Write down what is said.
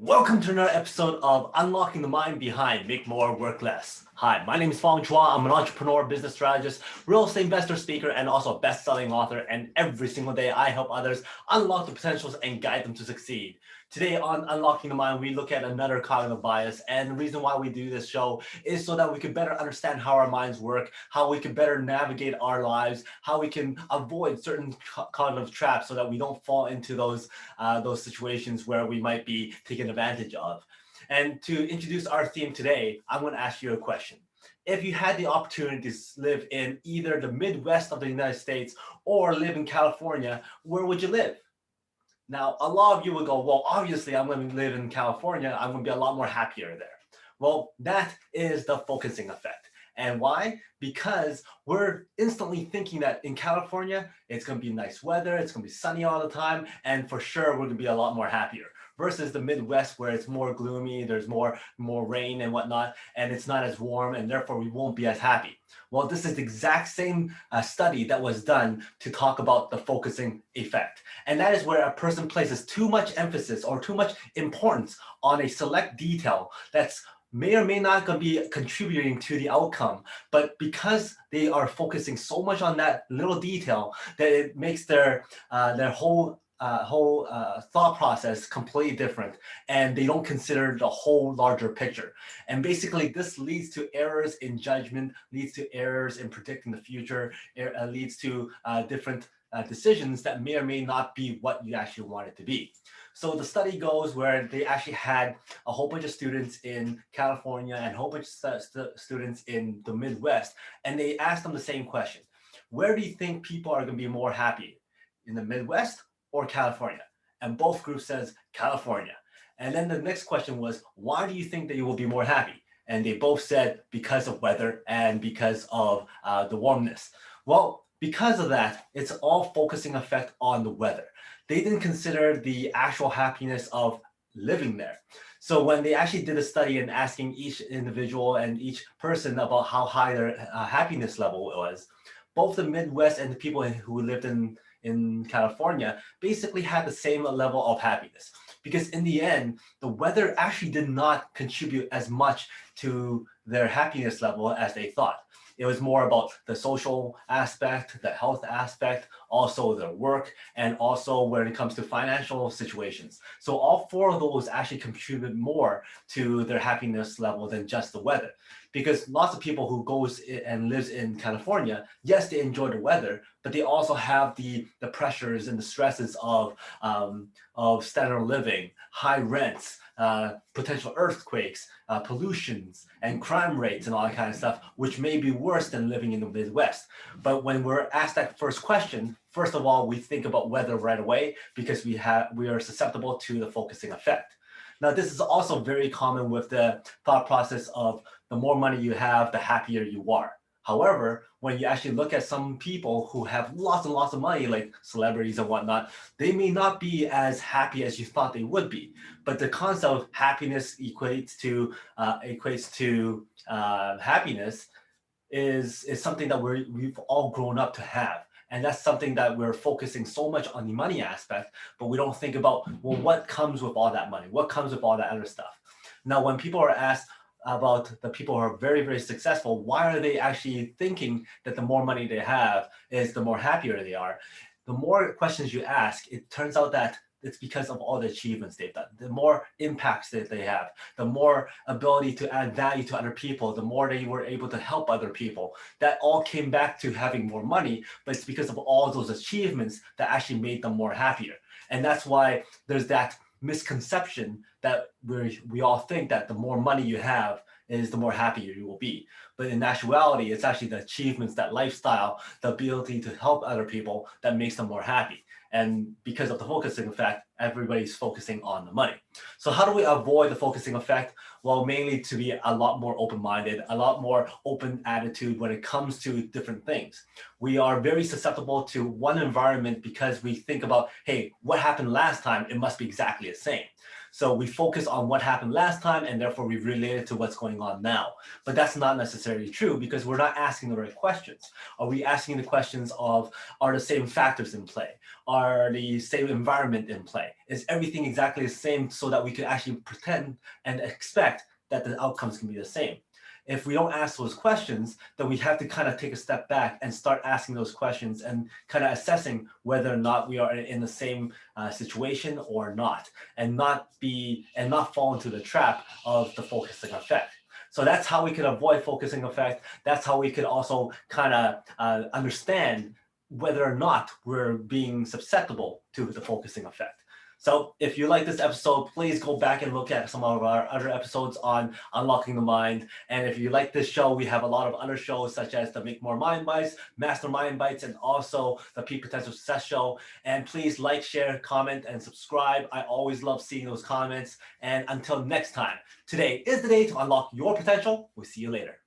Welcome to another episode of Unlocking the Mind Behind Make More, Work Less. Hi, my name is Fong. I'm an entrepreneur, business strategist, real estate investor, speaker, and also a best-selling author. And every single day, I help others unlock the potentials and guide them to succeed. Today on Unlocking the Mind, we look at another cognitive bias. And the reason why we do this show is so that we can better understand how our minds work, how we can better navigate our lives, how we can avoid certain cognitive traps so that we don't fall into those situations where we might be taken advantage of. And to introduce our theme today, I'm going to ask you a question. If you had the opportunity to live in either the Midwest of the United States or live in California, where would you live? Now, a lot of you would go, well, obviously I'm going to live in California. I'm going to be a lot more happier there. Well, that is the focusing effect. And why? Because we're instantly thinking that in California, it's going to be nice weather, it's going to be sunny all the time, and for sure, we're going to be a lot more happier. Versus the Midwest, where it's more gloomy, there's more rain and whatnot, and it's not as warm, and therefore we won't be as happy. Well, this is the exact same study that was done to talk about the focusing effect. And that is where a person places too much emphasis or too much importance on a select detail that's may or may not going to be contributing to the outcome, but because they are focusing so much on that little detail that it makes their whole thought process completely different, and they don't consider the whole larger picture. And basically, this leads to errors in judgment, leads to errors in predicting the future, leads to different decisions that may or may not be what you actually want it to be. So the study goes where they actually had a whole bunch of students in California and a whole bunch of students in the Midwest, and they asked them the same question. Where do you think people are going to be more happy? In the Midwest or California? And both groups says California. And then the next question was, why do you think that you will be more happy? And they both said because of weather and because of the warmness. Well, because of that, it's all focusing effect on the weather. They didn't consider the actual happiness of living there. So when they actually did a study and asking each individual and each person about how high their happiness level was, both the Midwest and the people who lived in California basically had the same level of happiness. Because in the end, the weather actually did not contribute as much to their happiness level as they thought. It was more about the social aspect, the health aspect, also their work, and also when it comes to financial situations. So all four of those actually contribute more to their happiness level than just the weather. Because lots of people who goes and lives in California, yes, they enjoy the weather, but they also have the pressures and the stresses of standard of living, high rents, potential earthquakes, pollutions, and crime rates, and all that kind of stuff, which may be worse than living in the Midwest. But when we're asked that first question, first of all, we think about weather right away because we are susceptible to the focusing effect. Now, this is also very common with the thought process of the more money you have, the happier you are. However, when you actually look at some people who have lots and lots of money, like celebrities and whatnot, they may not be as happy as you thought they would be. But the concept of happiness equates to happiness is something that we've all grown up to have. And that's something that we're focusing so much on the money aspect, but we don't think about, well, what comes with all that money? What comes with all that other stuff? Now, when people are asked about the people who are very, very successful, why are they actually thinking that the more money they have is the more happier they are? The more questions you ask, it turns out that it's because of all the achievements they've done. The more impacts that they have, the more ability to add value to other people, the more they were able to help other people. That all came back to having more money, but it's because of all those achievements that actually made them more happier. And that's why there's that misconception that we all think that the more money you have is the more happier you will be. But in actuality, it's actually the achievements, that lifestyle, the ability to help other people that makes them more happy. And because of the focusing effect, everybody's focusing on the money. So how do we avoid the focusing effect? Well, mainly to be a lot more open-minded, a lot more open attitude when it comes to different things. We are very susceptible to one environment because we think about, hey, what happened last time? It must be exactly the same. So we focus on what happened last time, and therefore we relate it to what's going on now. But that's not necessarily true because we're not asking the right questions. Are we asking the questions of, are the same factors in play? Are the same environment in play? way? Is everything exactly the same so that we could actually pretend and expect that the outcomes can be the same? If we don't ask those questions, then we have to kind of take a step back and start asking those questions and kind of assessing whether or not we are in the same situation or not, and not fall into the trap of the focusing effect. So that's how we could avoid focusing effect. That's how we could also kind of understand whether or not we're being susceptible to the focusing effect. So if you like this episode, please go back and look at some of our other episodes on unlocking the mind. And if you like this show, we have a lot of other shows such as the Make More Mind Bites, Master Mind Bites, and also the Peak Potential Success Show. And please like, share, comment, and subscribe. I always love seeing those comments. And until next time, today is the day to unlock your potential. We'll see you later.